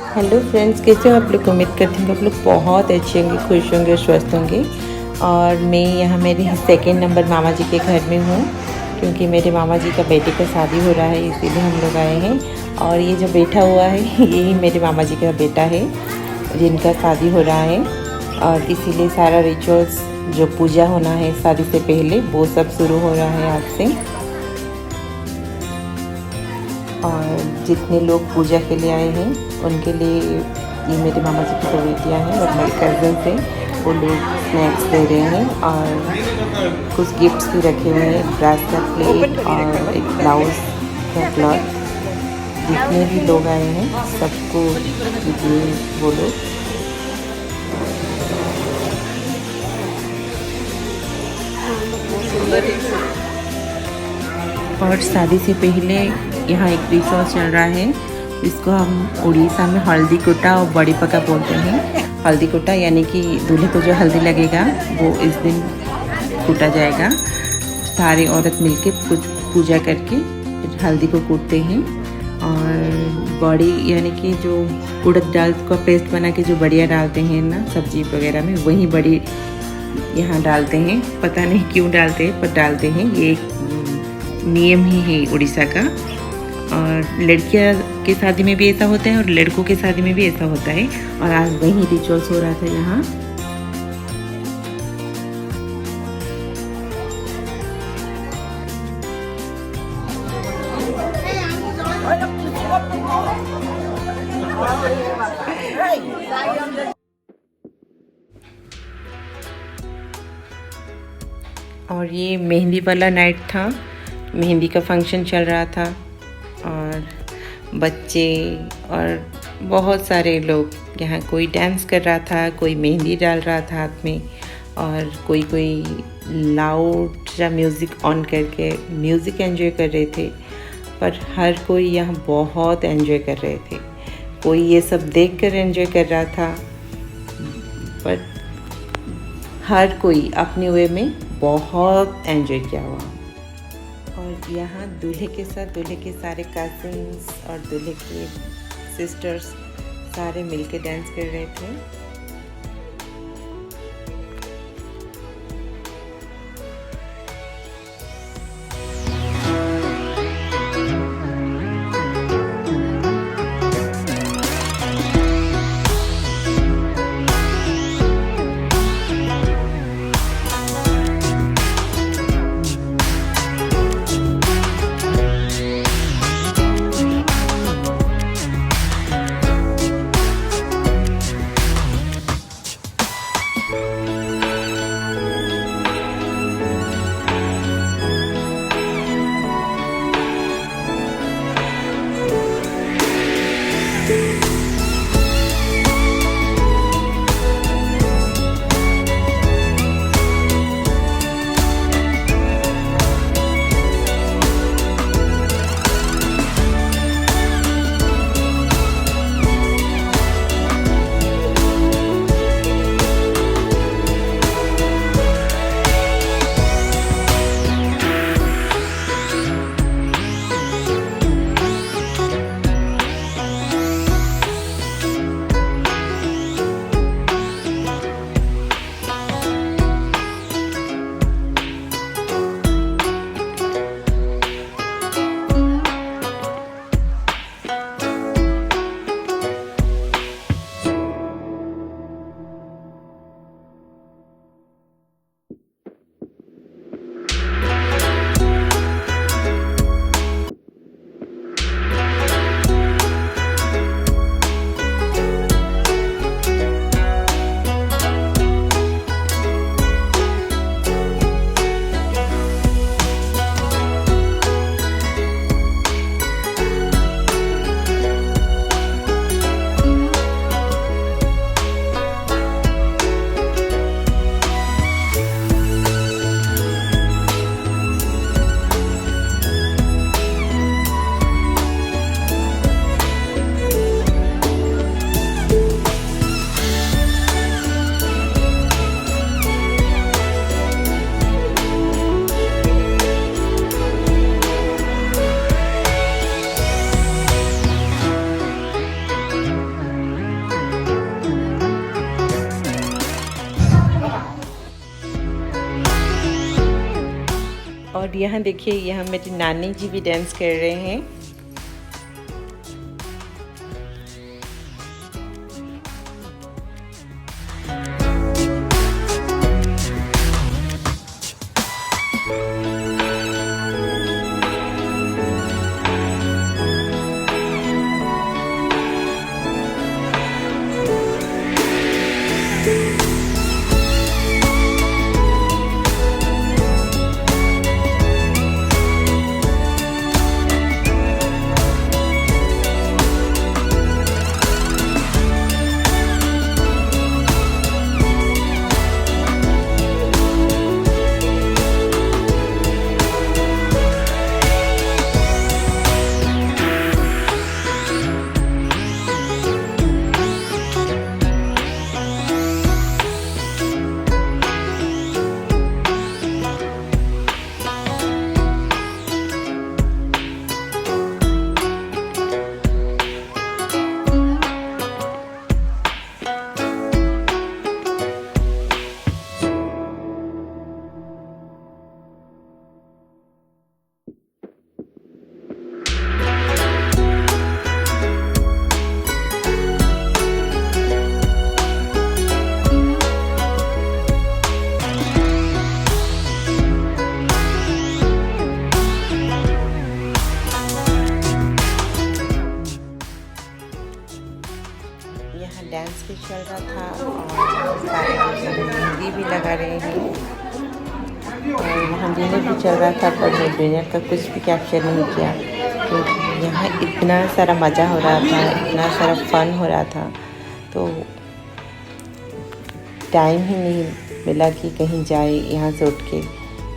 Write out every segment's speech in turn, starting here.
Hello friends, कैसे हो आप लोग। उम्मीद करती हूँ आप लोग बहुत अच्छे होंगे, खुश होंगे और स्वस्थ होंगे। और मैं यहाँ मेरे सेकंड नंबर मामा जी के घर में हूँ, क्योंकि मेरे मामा जी का बेटे का शादी हो रहा है, इसीलिए हम लोग आए हैं। और ये जो बैठा हुआ है यही मेरे मामा जी का बेटा है, जिनका शादी हो रहा है। और इसीलिए सारा रिचुअल्स जो पूजा होना है शादी से पहले, वो सब शुरू हो रहा है आज से। और जितने लोग पूजा के लिए आए हैं उनके लिए ये मेरे मामा जी की दो बेटियाँ हैं और मेरे कज़न से वो लोग स्नैक्स दे रहे हैं। और कुछ गिफ्ट्स भी रखे हुए हैं, एक ब्रास का प्लेट और एक ब्लाउज का क्लॉथ। जितने भी लोग आए हैं सबको दिए वो लोग। और शादी से पहले यहाँ एक रिचुअल चल रहा है, इसको हम उड़ीसा में हल्दी कोटा और बड़ी पका बोलते हैं। हल्दी कोटा यानी कि दूल्हे को जो हल्दी लगेगा वो इस दिन कूटा जाएगा। सारे औरत मिलके कुछ पूजा करके हल्दी को कूटते हैं। और बड़ी यानी कि जो उड़द दाल का पेस्ट बना के जो बढ़िया डालते हैं ना सब्जी वगैरह में, वही बड़ी यहाँ डालते हैं। पता नहीं क्यों डालते हैं, पर डालते हैं। ये एक नियम ही है उड़ीसा का। और लड़कियां के शादी में भी ऐसा होता है और लड़कों के शादी में भी ऐसा होता है। और आज वही रिचुअल्स हो रहा था यहाँ। और ये मेहंदी वाला नाइट था, मेहंदी का फंक्शन चल रहा था। और बच्चे और बहुत सारे लोग यहाँ, कोई डांस कर रहा था, कोई मेहंदी डाल रहा था हाथ में, और कोई लाउड सा म्यूज़िक ऑन करके म्यूज़िक एंजॉय कर रहे थे। पर हर कोई यहाँ बहुत एंजॉय कर रहे थे। कोई ये सब देख कर एंजॉय कर रहा था, पर हर कोई अपने वे में बहुत एंजॉय किया हुआ। और यहाँ दूल्हे के साथ दूल्हे के सारे कज़न्स और दूल्हे के सिस्टर्स सारे मिलके डांस कर रहे थे। और यहाँ देखिए, यहाँ मेरी नानी जी भी डांस कर रहे हैं। यहाँ डांस भी चल रहा था और सारे मेहंदी भी लगा रहे हैं और वहाँ डिनर भी चल रहा था, पर मैं डिनर का कुछ भी कैप्चर नहीं किया क्योंकि यहाँ इतना सारा मज़ा हो रहा था, इतना सारा फन हो रहा था, तो टाइम ही नहीं मिला कि कहीं जाए यहाँ से उठ के,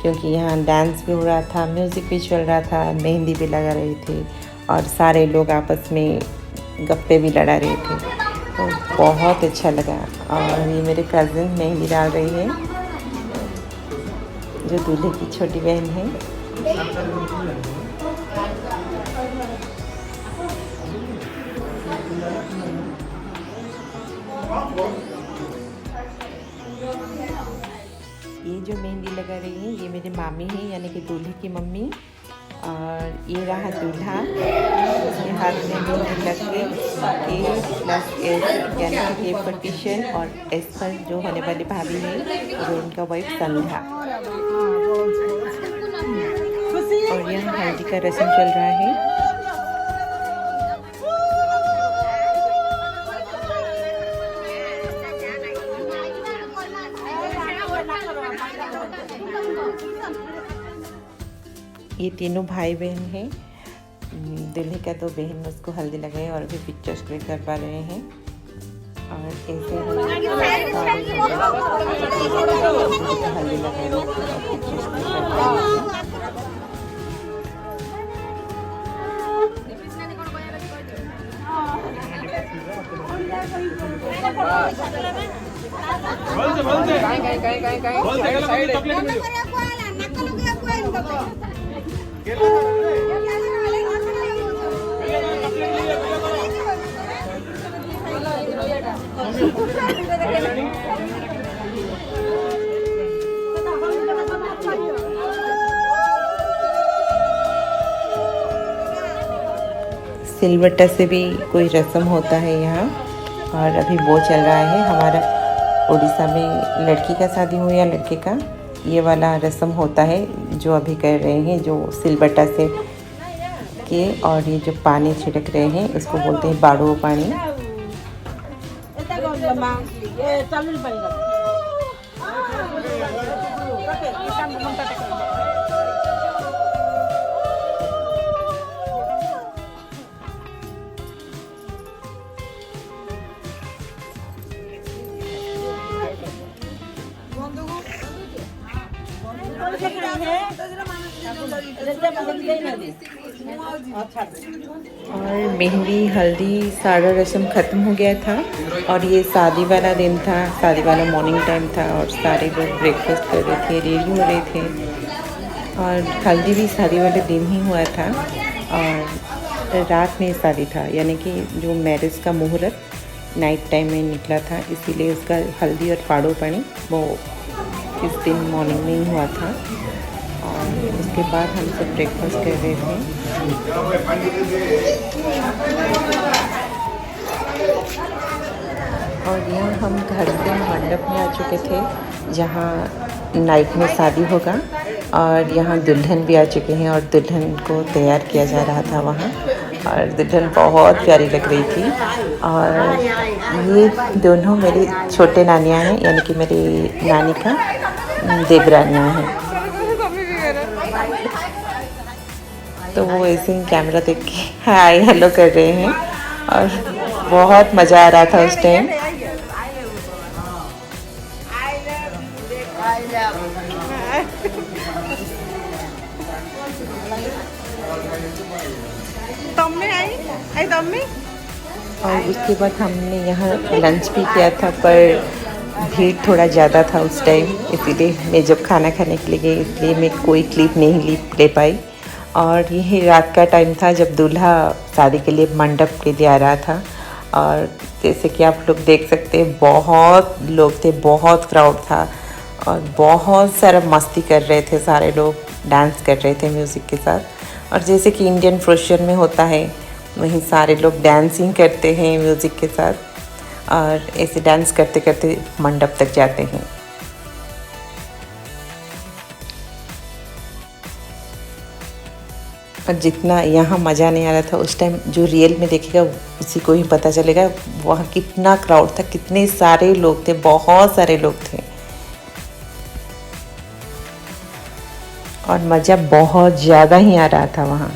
क्योंकि यहाँ डांस भी हो रहा था, म्यूज़िक भी चल रहा था, मेहंदी भी लगा रहे थे और सारे लोग आपस में गप्पे भी लड़ा रहे थे, तो बहुत अच्छा लगा। और ये मेरे कज़न मेहंदी डाल रही है, जो दूल्हे की छोटी बहन है। ये जो मेहंदी लगा रही है ये मेरी मामी है, यानी कि दूल्हे की मम्मी, और ये रहा दूल्हा, उसके हाथ में मेहंदी लग के A प्लस S यानी कि A पर किशन और S पर जो होने वाली भाभी है वो उनका वाइफ संध्या। और यहाँ हल्दी का रस्म चल रहा है। ये तीनों भाई बहन हैं, दूल्हे का दो बहन उसको हल्दी लगाए और अभी पिक्चर्स क्लिक कर पा रहे हैं। और ऐसे हल्दी लगाए सिलबट्टा से भी कोई रस्म होता है यहाँ, और अभी वो चल रहा है। हमारा उड़ीसा में लड़की का शादी हो या लड़के का, ये वाला रस्म होता है जो अभी कर रहे हैं, जो सिलबट्टा से के, और ये जो पानी छिड़क रहे हैं उसको बोलते हैं बाड़ो पानी। और मेहंदी हल्दी सारा रस्म ख़त्म हो गया था, और ये शादी वाला दिन था, शादी वाला मॉर्निंग टाइम था, और सारे लोग ब्रेकफास्ट कर रहे थे, रेडी हो रहे थे। और हल्दी भी शादी वाले दिन ही हुआ था, और रात में शादी था, यानी कि जो मैरिज का मुहूर्त नाइट टाइम में निकला था, इसीलिए उसका हल्दी और पाड़ो पानी वो इस दिन मॉर्निंग में ही हुआ था। और उसके बाद हम सब ब्रेकफास्ट कर रहे थे। और यहाँ हम घर से मंडप में आ चुके थे जहाँ नाइट में शादी होगा, और यहाँ दुल्हन भी आ चुके हैं और दुल्हन को तैयार किया जा रहा था वहाँ। और दुल्हन बहुत प्यारी लग रही थी। और ये दोनों मेरी छोटे नानियाँ हैं, यानी कि मेरी नानी का देवरानियाँ हैं। तो वो ऐसे ही कैमरा देख के हाय हेलो कर रहे हैं और बहुत मज़ा आ रहा था उस टाइम। और उसके बाद हमने यहाँ लंच भी किया था, पर भीड़ थोड़ा ज़्यादा था उस टाइम, इसीलिए मैं जब खाना खाने के लिए गई इसलिए मैं कोई क्लिप नहीं ले पाई। और यही रात का टाइम था जब दूल्हा शादी के लिए मंडप के लिए आ रहा था। और जैसे कि आप लोग देख सकते हैं बहुत लोग थे, बहुत क्राउड था और बहुत सारा मस्ती कर रहे थे, सारे लोग डांस कर रहे थे म्यूज़िक के साथ। और जैसे कि इंडियन फंक्शन में होता है वहीं सारे लोग डांसिंग करते हैं म्यूज़िक के साथ, और ऐसे डांस करते करते मंडप तक जाते हैं। और जितना यहाँ मज़ा नहीं आ रहा था उस टाइम, जो रियल में देखेगा उसी को ही पता चलेगा वहाँ कितना क्राउड था, कितने सारे लोग थे, बहुत सारे लोग थे और मज़ा बहुत ज़्यादा ही आ रहा था वहाँ।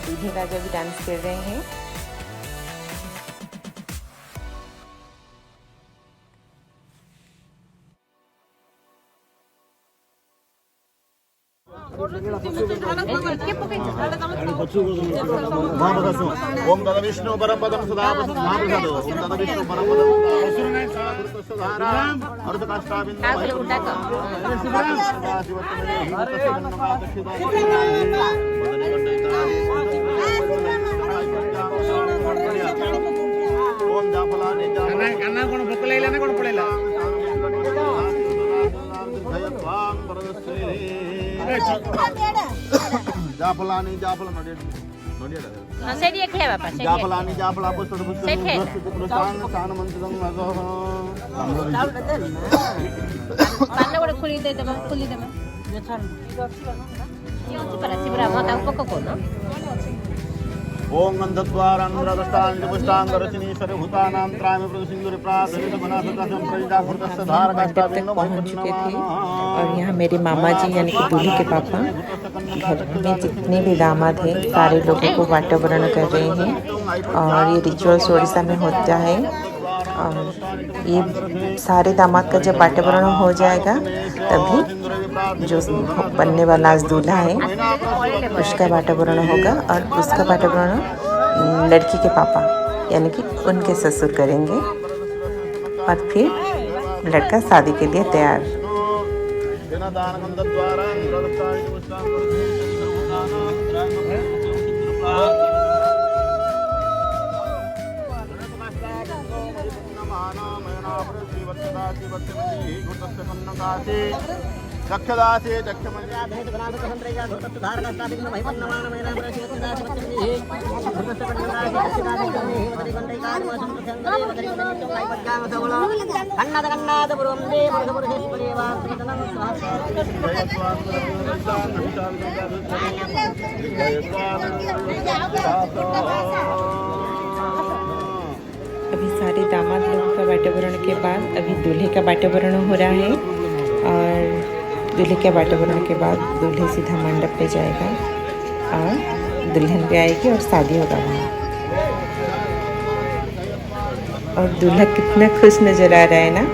दूल्हे राजा भी डांस कर रहे हैं। ओम दादा विष्णु परम पदम सदा महाप्रसादो ओम दादा विष्णु परम पदम सदारा अर्ध काष्टाबिंदु ओम जाफलाने कन्ना कोण भोकलेला ना कोण पडेला भयवान परदस्ते जाफलानी जाफला नोडिया सेडी एक है बापा सेडी जाफलानी जाफला पुष्प पुष्प पुष्पान स्थान मंत्रम मगो पाले बडे खुली दे दे ये छान ये होती para si bravo ta un poco con no ओम गंधद्वारानुरादष्टांगपुष्टांगरचनीश्वर भूतानां त्रायम प्रदसिंदुर प्रादरित बनासतसं प्रजिता भूतस्य धारकाष्टाभिन्नो पहुंच चुके थे। और यहाँ मेरे मामा जी यानी कि दूल्हे के पापा घर में जितने भी दामाद हैं सारे लोगों को वातावरण कर रहे हैं। और ये रिचुअल्स उड़ीसा में होता है। और ये सारे दामाद का जब वातावरण हो जाएगा तभी जो बनने वाला आज दूल्हा है उसका वातावरण होगा। और उसका वातावरण लड़की के पापा यानी कि उनके ससुर करेंगे। और फिर लड़का शादी के लिए तैयार। दक्षदासे अभी सारे दामाद लोगों का वातावरण के बाद अभी दूल्हे का वातावरण हो रहा है। और दूल्हे के वातावरण के बाद दूल्हे सीधा मंडप पे जाएगा और दुल्हन पे आएगी और शादी होगा वहाँ। और दूल्हा कितना खुश नज़र आ रहा है ना।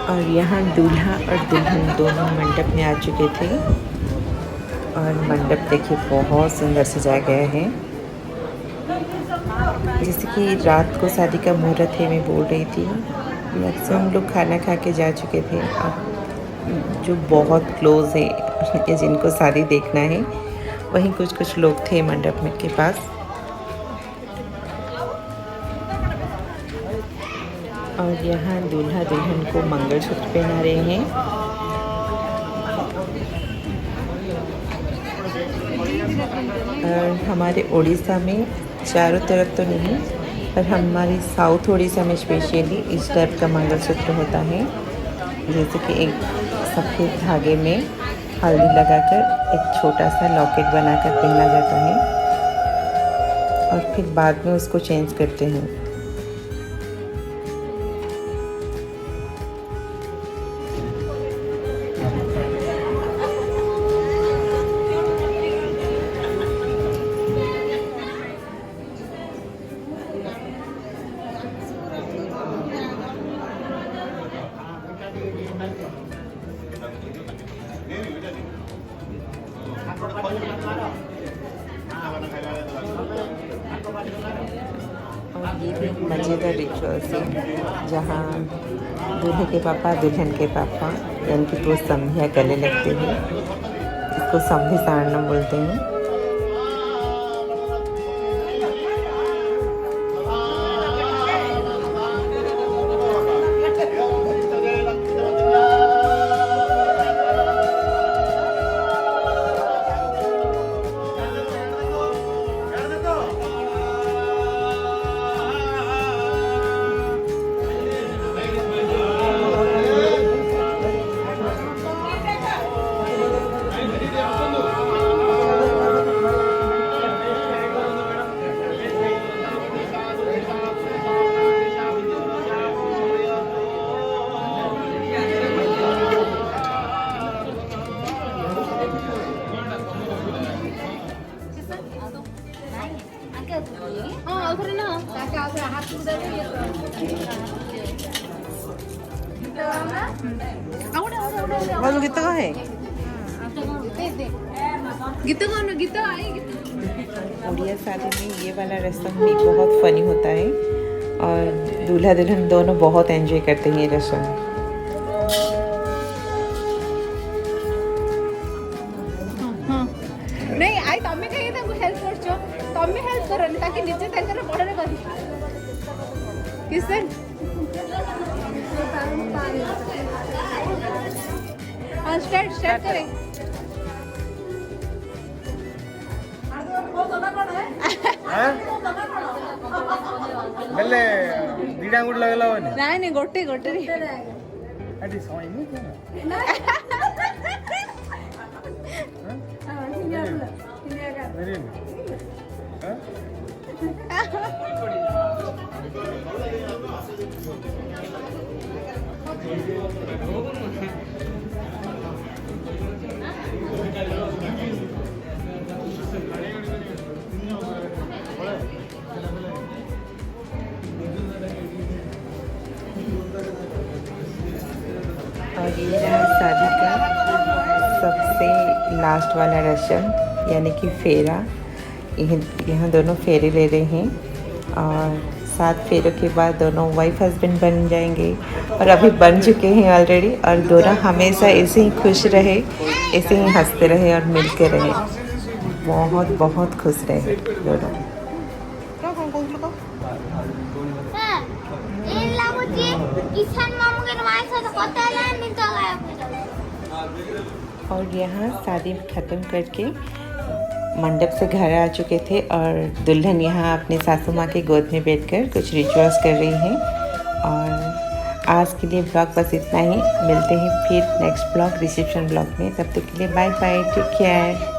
और यहाँ दूल्हा और दुल्हन दोनों मंडप में आ चुके थे। और मंडप देखिए बहुत सुंदर सजाया गया है। जैसे कि रात को शादी का मुहूर्त है मैं बोल रही थी। मैक्सिमम लोग खाना खा के जा चुके थे। अब जो बहुत क्लोज है जिनको शादी देखना है वहीं कुछ लोग थे मंडप में के पास। और यहाँ दूल्हा दुल्हन को मंगलसूत्र पहना रहे हैं। और हमारे उड़ीसा में चारों तरफ तो नहीं पर हमारी साउथ उड़ीसा में स्पेशली इस टाइप का मंगलसूत्र होता है। जैसे कि एक सफ़ेद धागे में हल्दी लगाकर एक छोटा सा लॉकेट बनाकर पहना जाता है और फिर बाद में उसको चेंज करते हैं। और ये भी मज़ेदार रिचुअल्स है जहाँ दूल्हे के पापा दुल्हन के पापा यानी कि दो संधिया गले लगते हैं। इसको संधि साड़ना बोलते हैं। बालू गीत का है गीत उड़िया शादी में ये वाला रस्म भी बहुत फनी होता है और दूल्हा दुल्हन दोनों बहुत एंजॉय करते हैं ये रस्म। नहीं आई तमे कहीं ताको हेल्प करछो तमे हेल्प करनी ताकि निजे ताकर बडरे करी किसन हां स्टार्ट करें ବେଲେ ଦିଟା ଗୁଡ ଲଗେଇଲା ବନି ନାଇଁ ନାଇଁ ଗୋଟେ ଗୋଟେ ଆଜି ସଇନି और ये रहा शादी का सबसे लास्ट वाला रस्म यानी कि फेरा। यहाँ दोनों फेरे ले रहे हैं और 7 फेरों के बाद दोनों वाइफ हस्बैंड बन जाएंगे और अभी बन चुके हैं ऑलरेडी। और दोनों हमेशा ऐसे ही खुश रहे, ऐसे ही हंसते रहे और मिलते रहे, बहुत बहुत खुश रहे दोनों। और यहाँ शादी ख़त्म करके मंडप से घर आ चुके थे और दुल्हन यहाँ अपने सासू माँ के गोद में बैठकर कुछ रिचुअल्स कर रही हैं। और आज के लिए ब्लॉग बस इतना ही। मिलते हैं फिर नेक्स्ट ब्लॉग, रिसेप्शन ब्लॉग में। तब तक के लिए बाय बाय, टेक केयर।